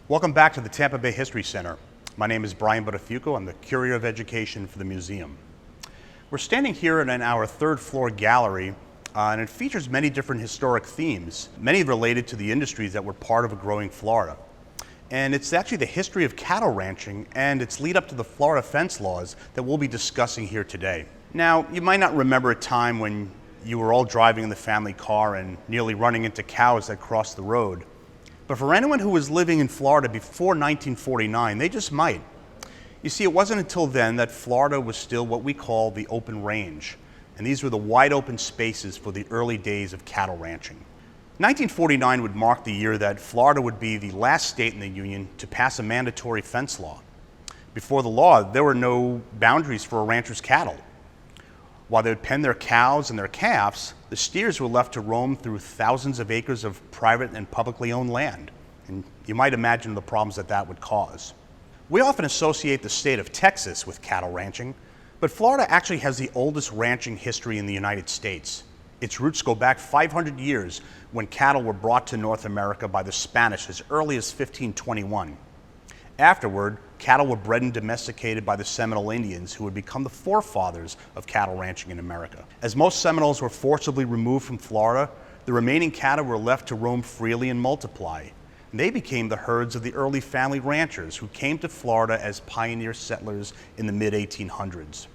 Welcome back to the Tampa Bay History Center. My name is Brian Buttafuoco. I'm the Curator of Education for the museum. We're standing here in our third floor gallery, and it features many different historic themes, many related to the industries that were part of a growing Florida. And it's actually the history of cattle ranching and its lead up to the Florida fence laws that we'll be discussing here today. Now, you might not remember a time when you were all driving in the family car and nearly running into cows that crossed the road. But for anyone who was living in Florida before 1949, they just might. You see, it wasn't until then that Florida was still what we call the open range, and these were the wide open spaces for the early days of cattle ranching. 1949 would mark the year that Florida would be the last state in the Union to pass a mandatory fence law. Before the law, there were no boundaries for a rancher's cattle. While they would pen their cows and their calves, the steers were left to roam through thousands of acres of private and publicly owned land. And you might imagine the problems that would cause. We often associate the state of Texas with cattle ranching, but Florida actually has the oldest ranching history in the United States. Its roots go back 500 years when cattle were brought to North America by the Spanish as early as 1521. Afterward, cattle were bred and domesticated by the Seminole Indians, who would become the forefathers of cattle ranching in America. As most Seminoles were forcibly removed from Florida, the remaining cattle were left to roam freely and multiply. And they became the herds of the early family ranchers who came to Florida as pioneer settlers in the mid-1800s.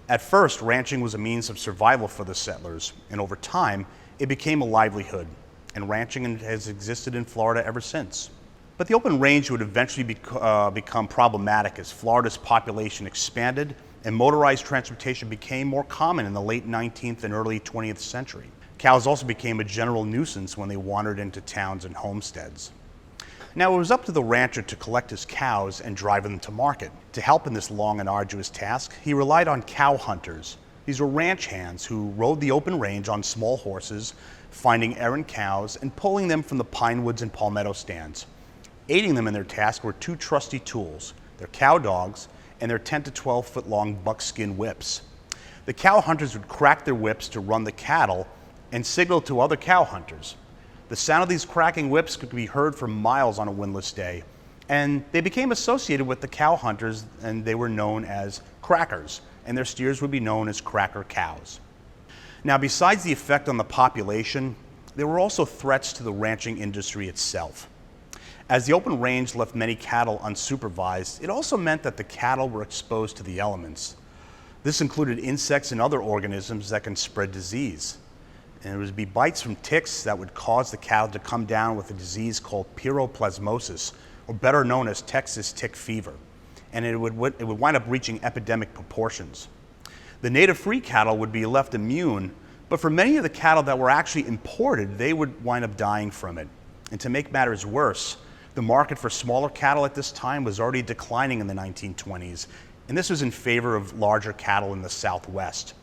At first, ranching was a means of survival for the settlers, and over time, it became a livelihood, and ranching has existed in Florida ever since. But the open range would eventually become problematic as Florida's population expanded and motorized transportation became more common in the late 19th and early 20th century. Cows also became a general nuisance when they wandered into towns and homesteads. Now, it was up to the rancher to collect his cows and drive them to market. To help in this long and arduous task, he relied on cow hunters. These were ranch hands who rode the open range on small horses, finding errant cows and pulling them from the pine woods and palmetto stands. Aiding them in their task were two trusty tools, their cow dogs and their 10 to 12 foot long buckskin whips. The cow hunters would crack their whips to run the cattle and signal to other cow hunters. The sound of these cracking whips could be heard for miles on a windless day, and they became associated with the cow hunters, and they were known as crackers, and their steers would be known as cracker cows. Now, besides the effect on the population, there were also threats to the ranching industry itself. As the open range left many cattle unsupervised, it also meant that the cattle were exposed to the elements. This included insects and other organisms that can spread disease. And it would be bites from ticks that would cause the cattle to come down with a disease called pyroplasmosis, or better known as Texas tick fever. And it would wind up reaching epidemic proportions. The native-free cattle would be left immune, but for many of the cattle that were actually imported, they would wind up dying from it. And to make matters worse, the market for smaller cattle at this time was already declining in the 1920s, and this was in favor of larger cattle in the Southwest.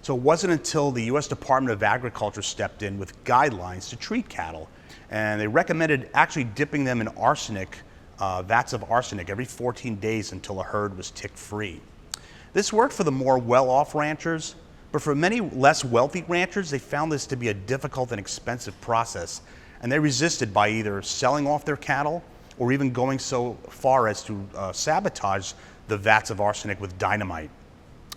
So it wasn't until the U.S. Department of Agriculture stepped in with guidelines to treat cattle, and they recommended actually dipping them in arsenic, vats of arsenic, every 14 days until a herd was tick-free. This worked for the more well-off ranchers, but for many less wealthy ranchers, they found this to be a difficult and expensive process, and they resisted by either selling off their cattle or even going so far as to sabotage the vats of arsenic with dynamite.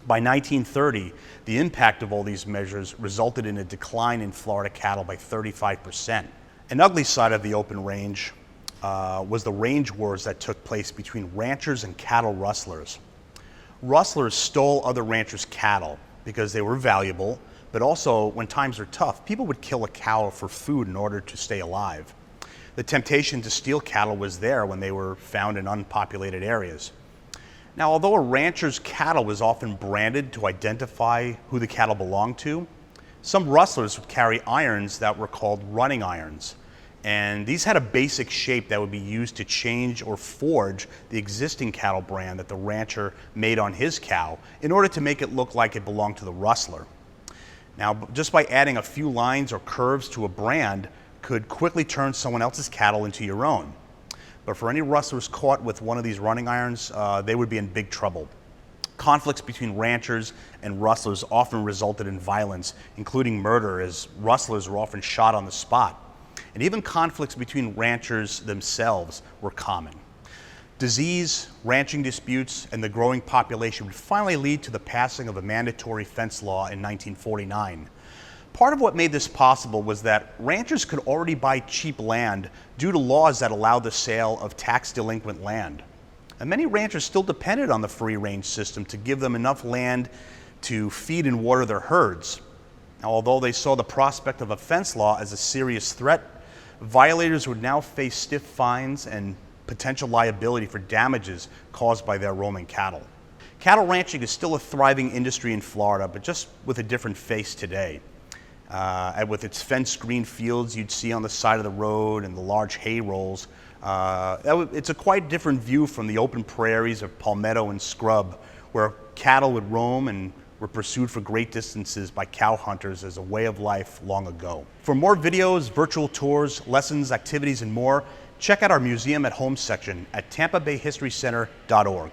By 1930, the impact of all these measures resulted in a decline in Florida cattle by 35%. An ugly side of the open range was the range wars that took place between ranchers and cattle rustlers. Rustlers stole other ranchers' cattle because they were valuable, but also when times are tough, people would kill a cow for food in order to stay alive. The temptation to steal cattle was there when they were found in unpopulated areas. Now, although a rancher's cattle was often branded to identify who the cattle belonged to, some rustlers would carry irons that were called running irons. And these had a basic shape that would be used to change or forge the existing cattle brand that the rancher made on his cow in order to make it look like it belonged to the rustler. Now, just by adding a few lines or curves to a brand could quickly turn someone else's cattle into your own. But for any rustlers caught with one of these running irons, they would be in big trouble. Conflicts between ranchers and rustlers often resulted in violence, including murder, as rustlers were often shot on the spot. and even conflicts between ranchers themselves were common. Disease, ranching disputes, and the growing population would finally lead to the passing of a mandatory fence law in 1949. Part of what made this possible was that ranchers could already buy cheap land due to laws that allowed the sale of tax-delinquent land. And many ranchers still depended on the free-range system to give them enough land to feed and water their herds. Now, although they saw the prospect of a fence law as a serious threat, violators would now face stiff fines and potential liability for damages caused by their roaming cattle. Cattle ranching is still a thriving industry in Florida, but just with a different face today. And with its fenced green fields you'd see on the side of the road and the large hay rolls, it's a quite different view from the open prairies of palmetto and scrub, where cattle would roam and were pursued for great distances by cow hunters as a way of life long ago. For more videos, virtual tours, lessons, activities, and more, check out our Museum at Home section at tampabayhistorycenter.org.